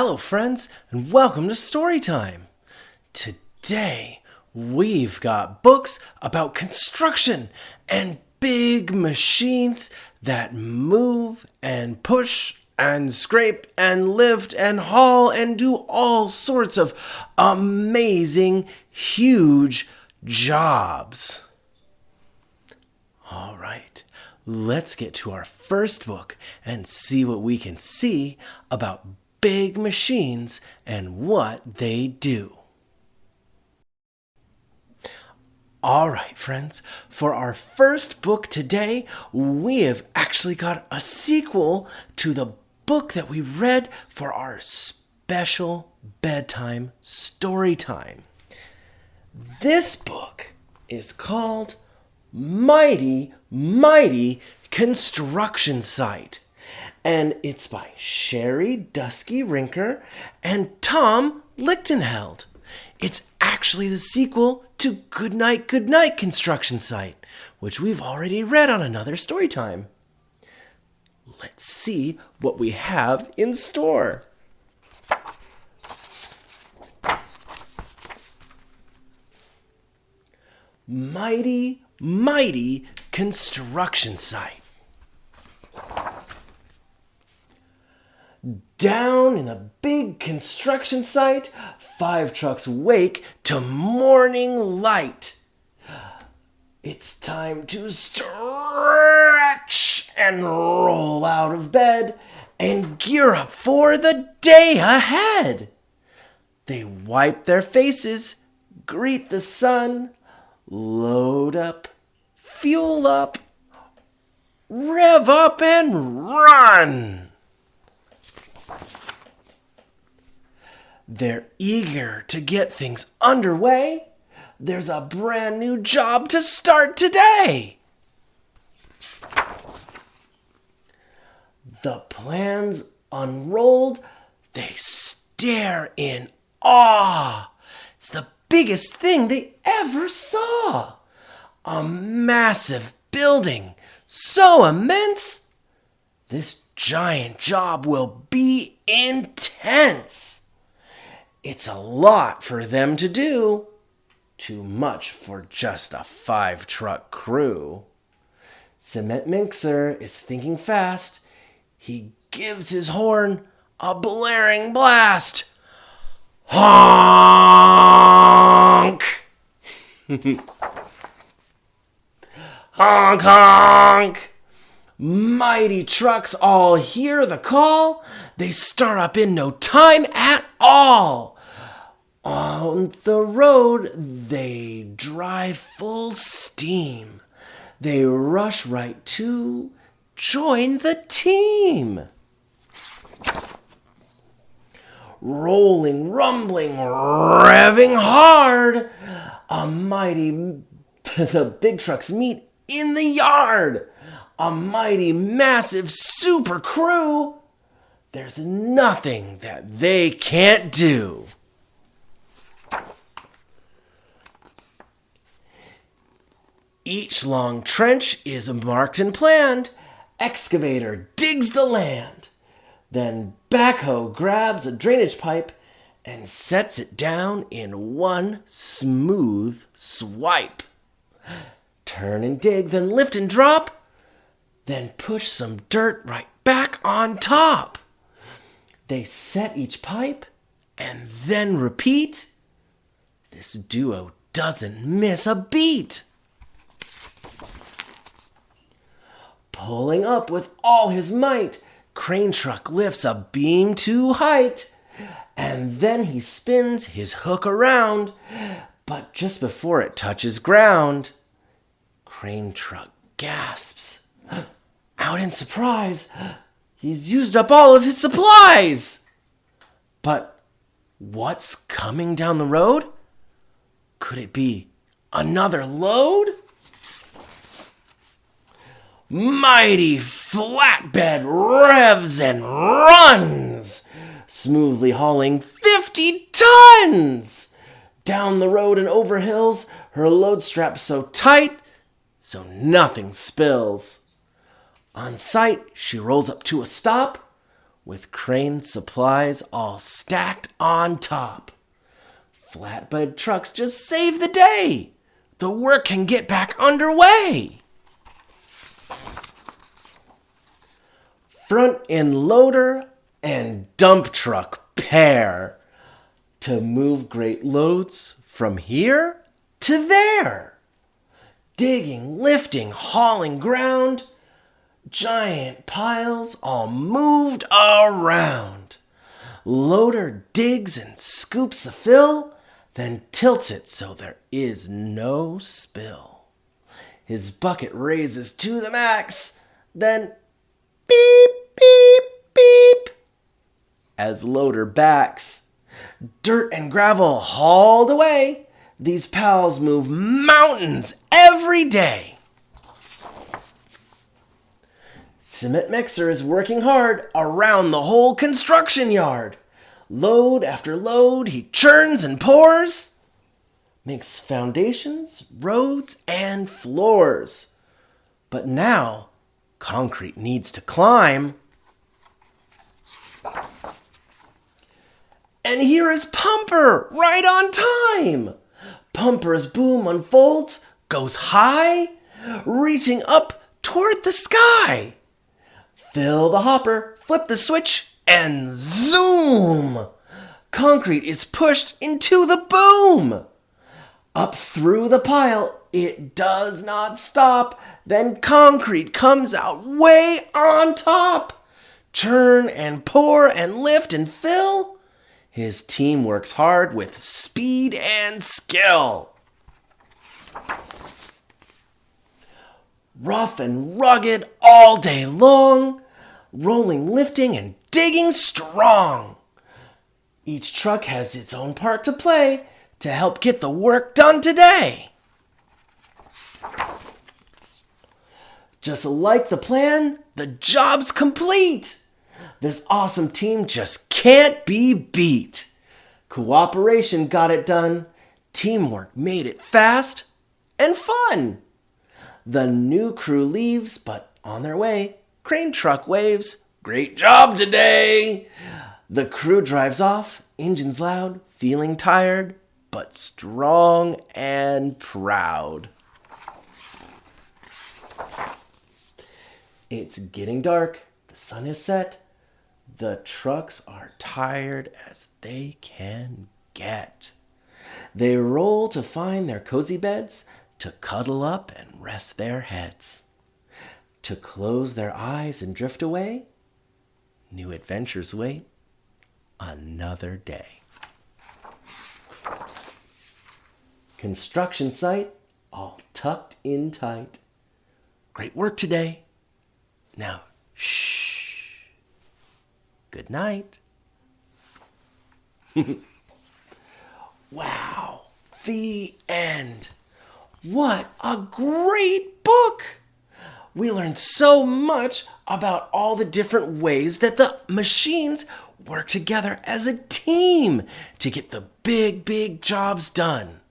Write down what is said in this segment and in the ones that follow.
Hello, friends, and welcome to Storytime. Today, we've got books about construction and big machines that move and push and scrape and lift and haul and do all sorts of amazing, huge jobs. All right, let's get to our first book and see what we can see about big machines and what they do. All right, friends, for our first book today, we have actually got a sequel to the book that we read for our special bedtime story time. This book is called Mighty, Mighty Construction Site. And it's by Sherry Dusky Rinker and Tom Lichtenheld. It's actually the sequel to Goodnight, Goodnight Construction Site, which we've already read on another story time. Let's see what we have in store. Mighty, Mighty Construction Site. Down in a big construction site, 5 trucks wake to morning light. It's time to stretch and roll out of bed and gear up for the day ahead. They wipe their faces, greet the sun, load up, fuel up, rev up and run. They're eager to get things underway. There's a brand new job to start today. The plans unrolled, they stare in awe. It's the biggest thing they ever saw. A massive building, so immense. This giant job will be intense. It's a lot for them to do. Too much for just a 5-truck crew. Cement Mixer is thinking fast. He gives his horn a blaring blast. Honk! Honk, honk! Mighty trucks all hear the call. They start up in no time at all. On the road, they drive full steam. They rush right to join the team. Rolling, rumbling, revving hard, the big trucks meet in the yard. A mighty, massive super crew. There's nothing that they can't do. Each long trench is marked and planned. Excavator digs the land. Then backhoe grabs a drainage pipe and sets it down in one smooth swipe. Turn and dig, then lift and drop. Then push some dirt right back on top. They set each pipe and then repeat. This duo doesn't miss a beat. Pulling up with all his might, crane truck lifts a beam to height. And then he spins his hook around. But just before it touches ground, crane truck gasps. Out in surprise, he's used up all of his supplies. But what's coming down the road? Could it be another load? Mighty flatbed revs and runs, smoothly hauling 50 tons. Down the road and over hills, her load strapped so tight, so nothing spills. On sight, she rolls up to a stop with crane supplies all stacked on top. Flatbed trucks just save the day. The work can get back underway. Front end loader and dump truck pair to move great loads from here to there. Digging, lifting, hauling ground. Giant piles all moved around. Loader digs and scoops the fill, then tilts it so there is no spill. His bucket raises to the max, then beep, beep, beep, as loader backs. Dirt and gravel hauled away. These pals move mountains every day. Cement mixer is working hard around the whole construction yard. Load after load he churns and pours. Makes foundations, roads, and floors. But now concrete needs to climb. And here is Pumper, right on time. Pumper's boom unfolds, goes high, reaching up toward the sky. Fill the hopper, flip the switch, and zoom! Concrete is pushed into the boom. Up through the pile, it does not stop. Then concrete comes out way on top. Churn and pour and lift and fill. His team works hard with speed and skill. Rough and rugged all day long, rolling, lifting, and digging strong. Each truck has its own part to play to help get the work done today. Just like the plan, the job's complete. This awesome team just can't be beat. Cooperation got it done. Teamwork made it fast and fun. The new crew leaves, but on their way, crane truck waves. Great job today! The crew drives off, engines loud, feeling tired, but strong and proud. It's getting dark, the sun is set. The trucks are tired as they can get. They roll to find their cozy beds, to cuddle up and rest their heads. To close their eyes and drift away. New adventures wait another day. Construction site all tucked in tight. Great work today. Now, shh. Good night. Wow, the end. What a great book! We learned so much about all the different ways that the machines work together as a team to get the big jobs done.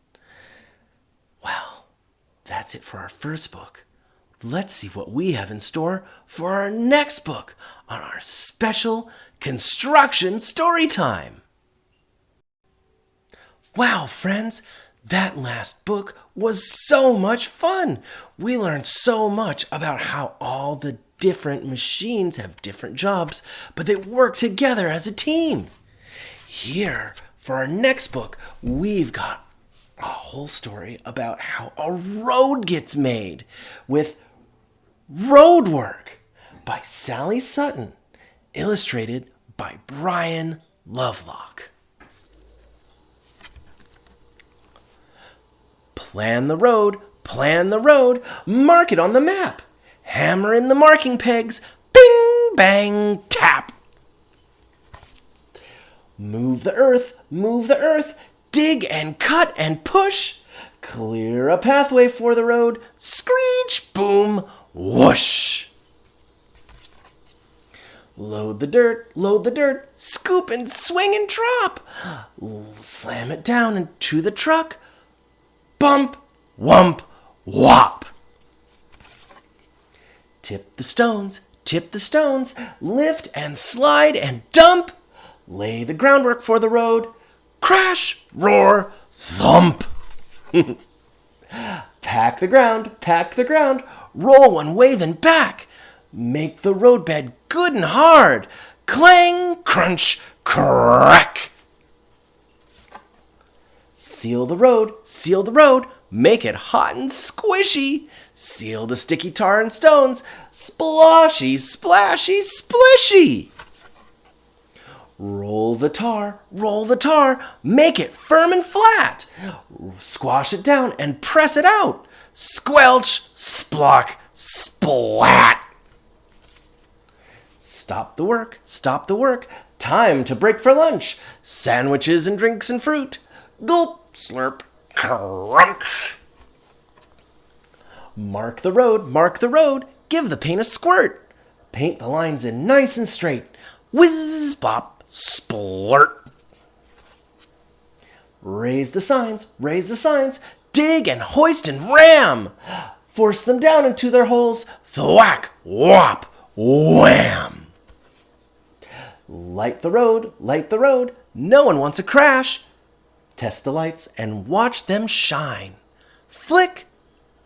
Well, that's it for our first book. Let's see what we have in store for our next book on our special construction story time. Wow, friends, that last book was so much fun. We learned so much about how all the different machines have different jobs, but they work together as a team. Here, for our next book, we've got a whole story about how a road gets made with Road Work by Sally Sutton, illustrated by Brian Lovelock. Plan the road, mark it on the map. Hammer in the marking pegs, bing, bang, tap. Move the earth, dig and cut and push. Clear a pathway for the road, screech, boom, whoosh. Load the dirt, scoop and swing and drop. Slam it down into the truck. Bump, wump, whop. Tip the stones, tip the stones, lift and slide and dump, lay the groundwork for the road, crash, roar, thump. Pack the ground, roll one way then back, make the roadbed good and hard, clang, crunch, crack. Seal the road, make it hot and squishy, seal the sticky tar and stones, sploshy, splashy, splishy. Roll the tar, make it firm and flat. Squash it down and press it out. Squelch, splock, splat. Stop the work. Time to break for lunch. Sandwiches and drinks and fruit. Gulp, slurp, crunch. Mark the road. Give the paint a squirt. Paint the lines in nice and straight. Whiz, bop, splurt. Raise the signs. Dig and hoist and ram. Force them down into their holes. Thwack, whop, wham. Light the road. No one wants a crash. Test the lights and watch them shine. Flick,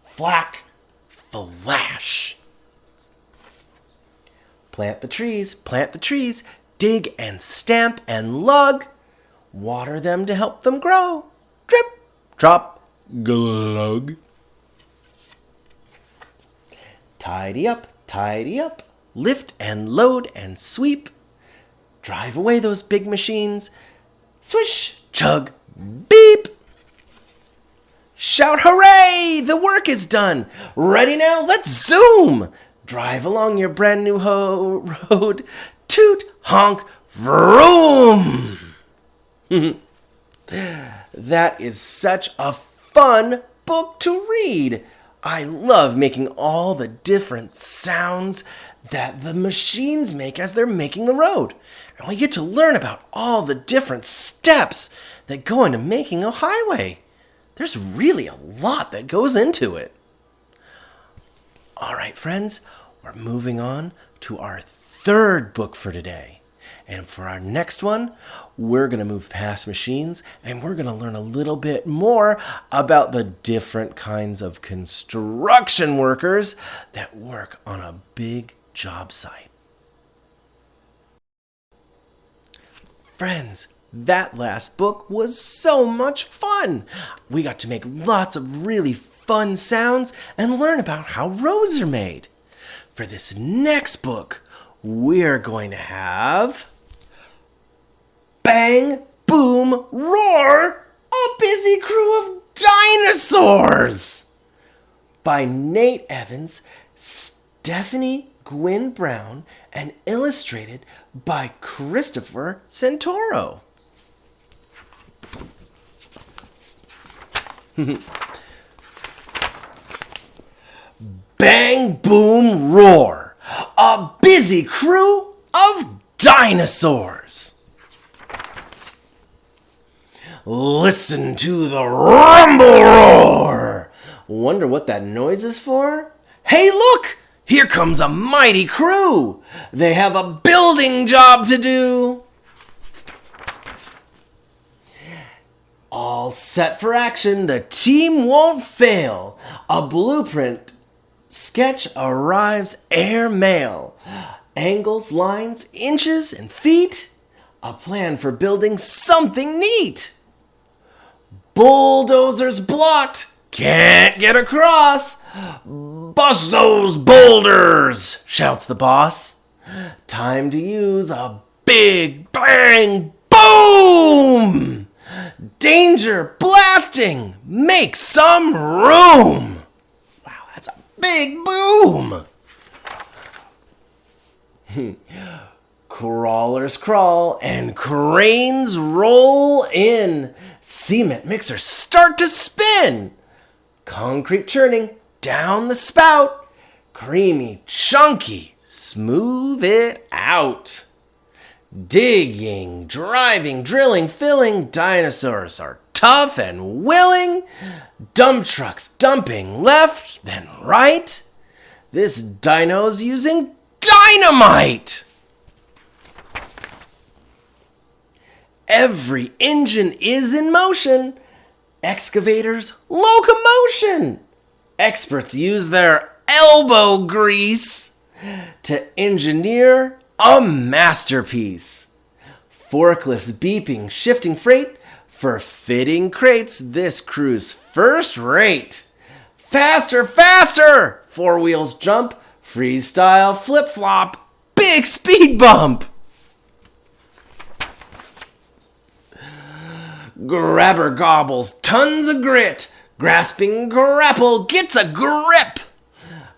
flack, flash. Plant the trees. Dig and stamp and lug. Water them to help them grow. Drip, drop, glug. Tidy up. Lift and load and sweep. Drive away those big machines. Swish, chug, beep. Shout hooray! The work is done. Ready now? Let's zoom. Drive along your brand new road. Toot, honk, vroom. That is such a fun book to read. I love making all the different sounds that the machines make as they're making the road. And we get to learn about all the different steps that go into making a highway. There's really a lot that goes into it. All right, friends, we're moving on to our third book for today. And for our next one, we're going to move past machines and we're going to learn a little bit more about the different kinds of construction workers that work on a big job site. Friends, that last book was so much fun. We got to make lots of really fun sounds and learn about how roads are made. For this next book, we're going to have Bang, Boom, Roar, a busy crew of dinosaurs by Nate Evans, Stephanie Gwynn Brown, and illustrated by Christopher Santoro. Bang, boom, roar. A busy crew of dinosaurs. Listen to the rumble roar. Wonder what that noise is for? Hey, look! Here comes a mighty crew. They have a building job to do. All set for action. The team won't fail. A blueprint sketch arrives airmail. Angles, lines, inches, and feet. A plan for building something neat. Bulldozers blocked. Can't get across. Bust those boulders, shouts the boss. Time to use a big bang boom. Danger blasting. Make some room. Wow, that's a big boom. Crawlers crawl and cranes roll in. Cement mixers start to spin. Concrete churning down the spout. Creamy, chunky, smooth it out. Digging, driving, drilling, filling. Dinosaurs are tough and willing. Dump trucks dumping left then right. This dino's using dynamite! Every engine is in motion. Excavators, locomotion. Experts use their elbow grease to engineer a masterpiece. Forklifts beeping, shifting freight for fitting crates. This crew's first rate. Faster, faster! Four wheels jump, freestyle flip-flop, big speed bump. Grabber gobbles tons of grit. Grasping grapple gets a grip.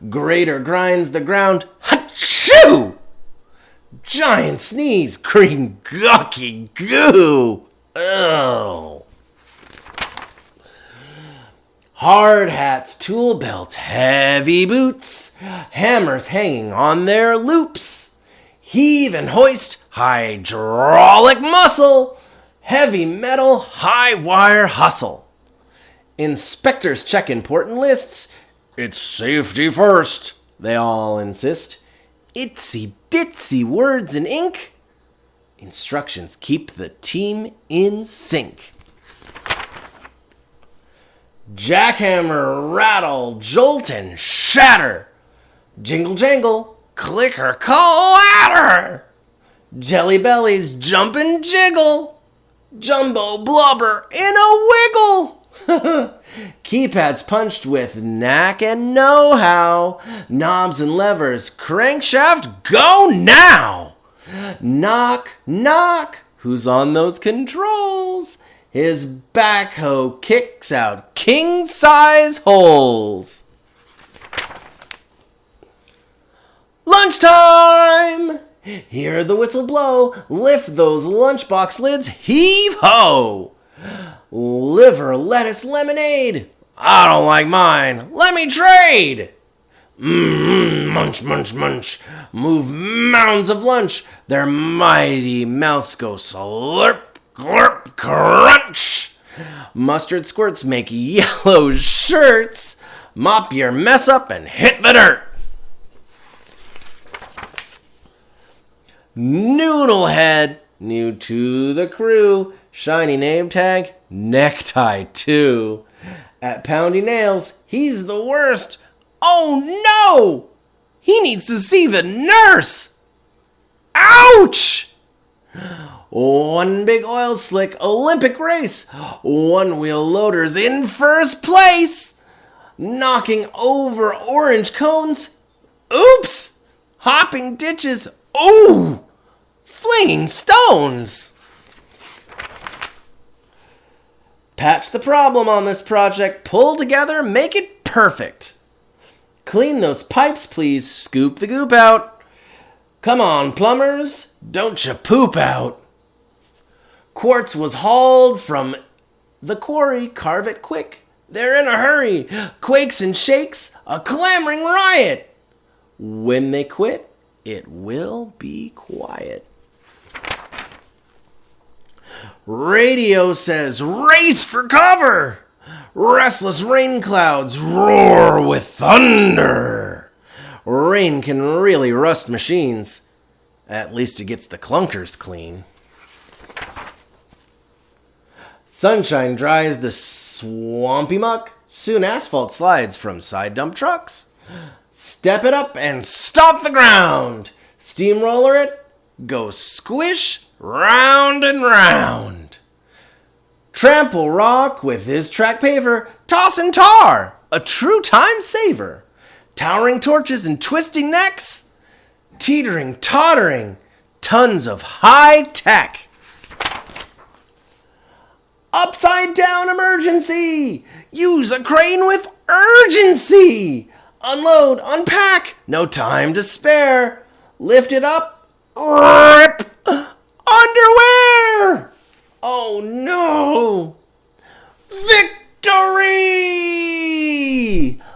Grader grinds the ground. Achoo! Giant sneeze. Green gucky goo. Oh. Hard hats, tool belts, heavy boots. Hammers hanging on their loops. Heave and hoist, hydraulic muscle. Heavy metal, high wire hustle. Inspectors check important lists. It's safety first, they all insist. Itsy bitsy words in ink. Instructions keep the team in sync. Jackhammer, rattle, jolt, and shatter. Jingle jangle, clicker, clatter. Jelly bellies jump and jiggle. Jumbo blubber in a wiggle. Keypads punched with knack and know-how. Knobs and levers, crankshaft, go now. Knock, knock, who's on those controls? His backhoe kicks out king-size holes. Lunchtime! Hear the whistle blow, lift those lunchbox lids, heave-ho! Liver, lettuce, lemonade, I don't like mine, let me trade! Munch, munch, munch, move mounds of lunch, their mighty mouths go slurp, glurp, crunch! Mustard squirts make yellow shirts, mop your mess up and hit the dirt! Noodlehead, new to the crew, shiny name tag, necktie too. At Poundy Nails, he's the worst. Oh no! He needs to see the nurse! Ouch! One big oil slick Olympic race. One wheel loaders in first place. Knocking over orange cones. Oops! Hopping ditches. Ooh! Flinging stones! Patch the problem on this project. Pull together, make it perfect. Clean those pipes, please. Scoop the goop out. Come on, plumbers. Don't you poop out. Quartz was hauled from the quarry. Carve it quick. They're in a hurry. Quakes and shakes. A clamoring riot. When they quit, it will be quiet. Radio says, race for cover! Restless rain clouds roar with thunder! Rain can really rust machines. At least it gets the clunkers clean. Sunshine dries the swampy muck. Soon asphalt slides from side dump trucks. Step it up and stop the ground. Steamroller it, go squish round and round. Trample rock with his track paver, toss and tar, a true time saver. Towering torches and twisting necks, teetering, tottering, tons of high tech. Upside down emergency, use a crane with urgency. Unload, unpack, no time to spare. Lift it up, rip, underwear! Oh no! Victory!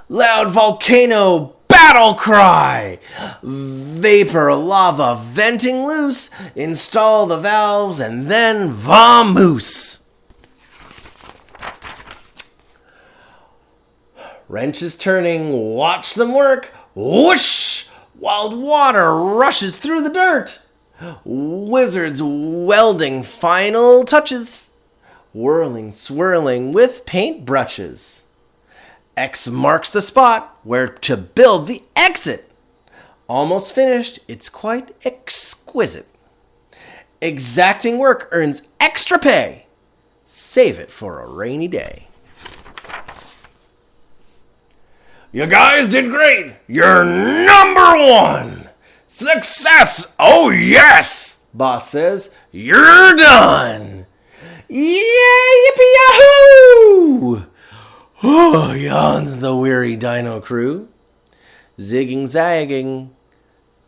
Loud volcano battle cry! Vapor lava venting loose. Install the valves and then vamoose! Wrenches turning, watch them work. Whoosh! Wild water rushes through the dirt. Wizards welding final touches. Whirling, swirling with paintbrushes. X marks the spot where to build the exit. Almost finished, it's quite exquisite. Exacting work earns extra pay. Save it for a rainy day. You guys did great. You're #1. Success. Oh, yes. Boss says, you're done. Yay, yippee yahoo! Oh, yawns the weary dino crew. Zigging, zagging,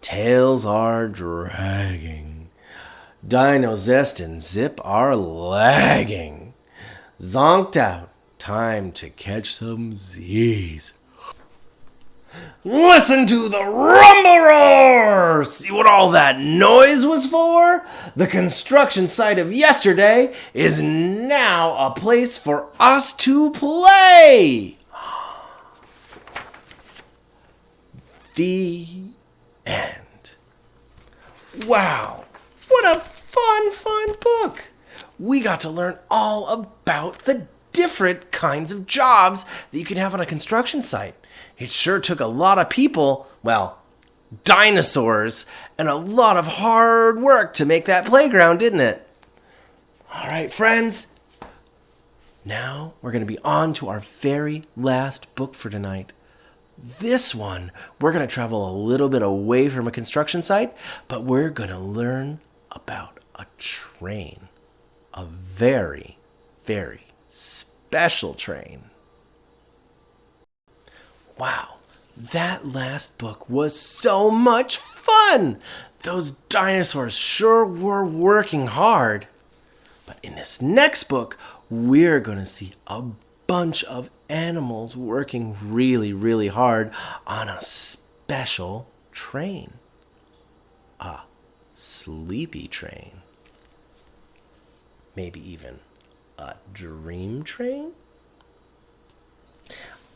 tails are dragging. Dino Zest and Zip are lagging. Zonked out, time to catch some Z's. Listen to the rumble roar! See what all that noise was for? The construction site of yesterday is now a place for us to play! The end. Wow, what a fun book! We got to learn all about the different kinds of jobs that you can have on a construction site. It sure took a lot of people, well, dinosaurs, and a lot of hard work to make that playground, didn't it? All right, friends. Now we're going to be on to our very last book for tonight. This one, we're going to travel a little bit away from a construction site, but we're going to learn about a train. A very, very special train. Wow, that last book was so much fun! Those dinosaurs sure were working hard. But in this next book, we're going to see a bunch of animals working really, really hard on a special train. A sleepy train. Maybe even a dream train?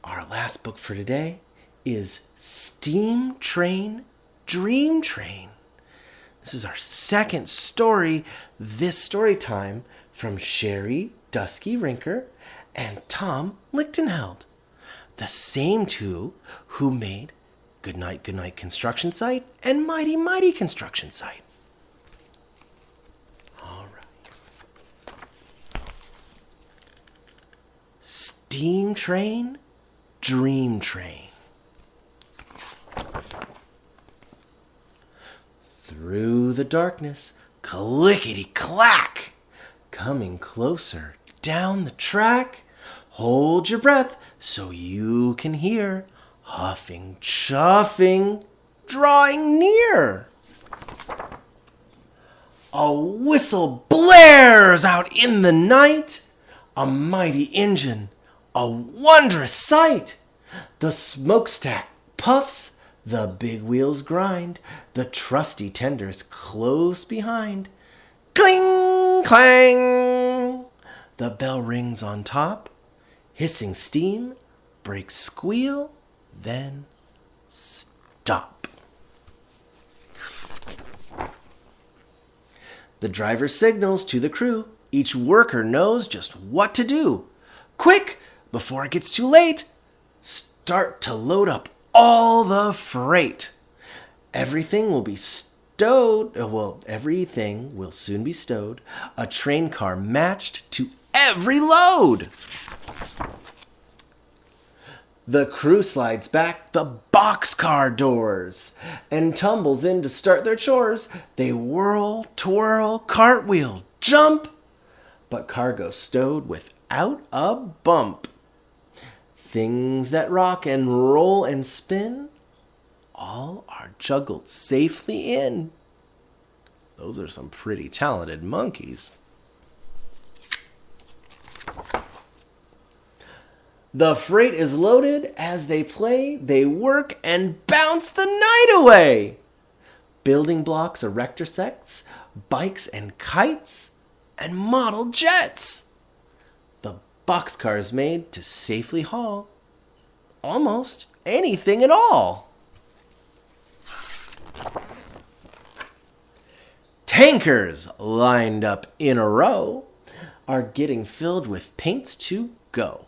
Our last book for today is Steam Train, Dream Train. This is our second story this story time from Sherry Dusky Rinker and Tom Lichtenheld, the same two who made Goodnight Construction Site and Mighty Mighty Construction Site. All right. Steam Train, Dream Train. Through the darkness, clickety-clack, coming closer down the track. Hold your breath so you can hear huffing, chuffing, drawing near. A whistle blares out in the night, a mighty engine, a wondrous sight. The smokestack puffs, the big wheels grind, the trusty tenders close behind. Cling, clang! The bell rings on top, hissing steam, brakes squeal, then stop. The driver signals to the crew. Each worker knows just what to do. Quick, before it gets too late, start to load up all the freight. Everything will be stowed. Everything will soon be stowed. A train car matched to every load. The crew slides back the boxcar doors and tumbles in to start their chores. They whirl, twirl, cartwheel, jump, but cargo stowed without a bump. Things that rock and roll and spin, all are juggled safely in. Those are some pretty talented monkeys. The freight is loaded. As they play, they work and bounce the night away. Building blocks, erector sets, bikes and kites, and model jets. The boxcar is made to safely haul almost anything at all. tankers lined up in a row are getting filled with paints to go.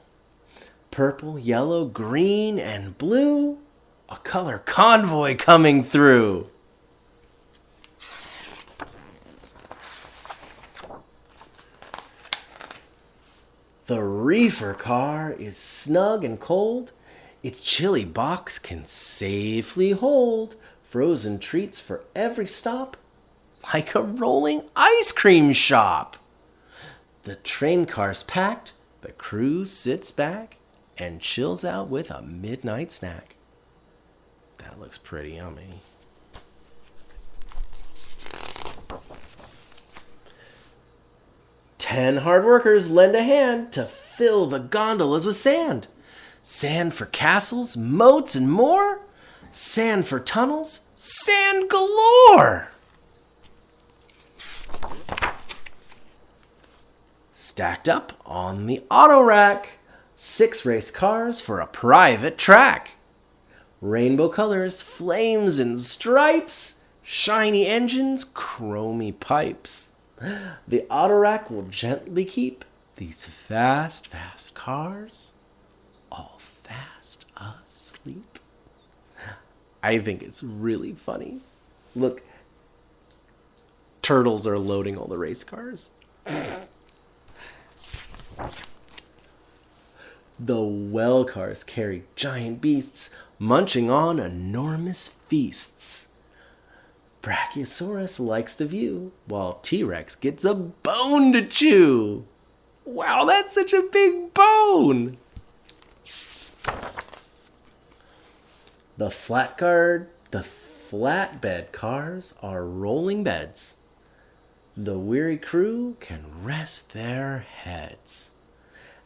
Purple, yellow, green, and blue, a color convoy coming through. The reefer car is snug and cold. Its chilly box can safely hold frozen treats for every stop, like a rolling ice cream shop. The train car's packed, the crew sits back and chills out with a midnight snack. That looks pretty yummy. Ten hard workers lend a hand to fill the gondolas with sand. Sand for castles, moats, and more. Sand for tunnels, sand galore. Stacked up on the auto rack, 6 race cars for a private track. Rainbow colors, flames and stripes, shiny engines, chromy pipes. The auto rack will gently keep these fast, fast cars all fast asleep. I think it's really funny. Look, turtles are loading all the race cars. The well cars carry giant beasts munching on enormous feasts. Brachiosaurus likes the view, while T-Rex gets a bone to chew. Wow, that's such a big bone! The flatbed cars are rolling beds. The weary crew can rest their heads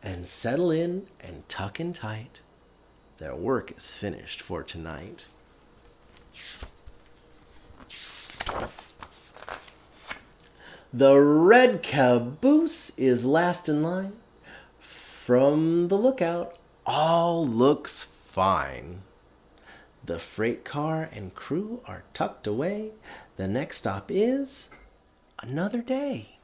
and settle in and tuck in tight. Their work is finished for tonight. The red caboose is last in line. From the lookout, all looks fine. The freight car and crew are tucked away. The next stop is another day.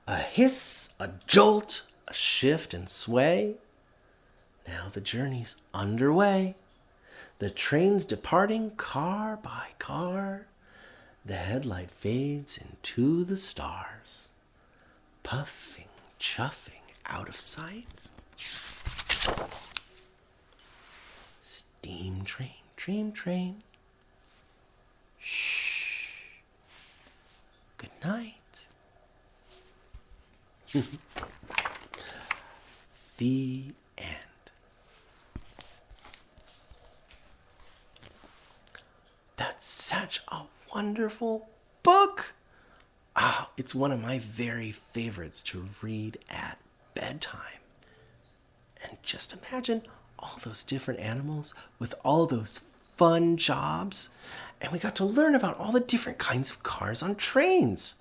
A hiss, a jolt, a shift and sway. Now the journey's underway. The train's departing car by car. The headlight fades into the stars. Puffing, chuffing out of sight. Steam train, dream train. Shh. Good night. The end. That's such a wonderful book. It's one of my very favorites to read at bedtime. And just imagine all those different animals with all those fun jobs. And we got to learn about all the different kinds of cars on trains.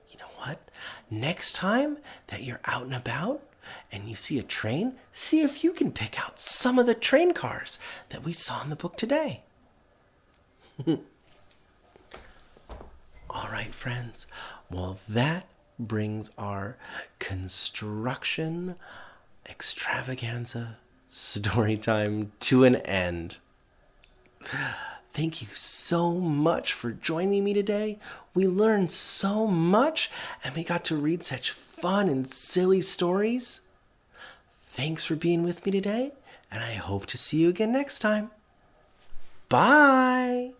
You know what? Next time that you're out and about and you see a train, see if you can pick out some of the train cars that we saw in the book today. All right, friends. Well, that brings our construction extravaganza story time to an end. Thank you so much for joining me today. We learned so much and we got to read such fun and silly stories. Thanks for being with me today, and I hope to see you again next time. Bye!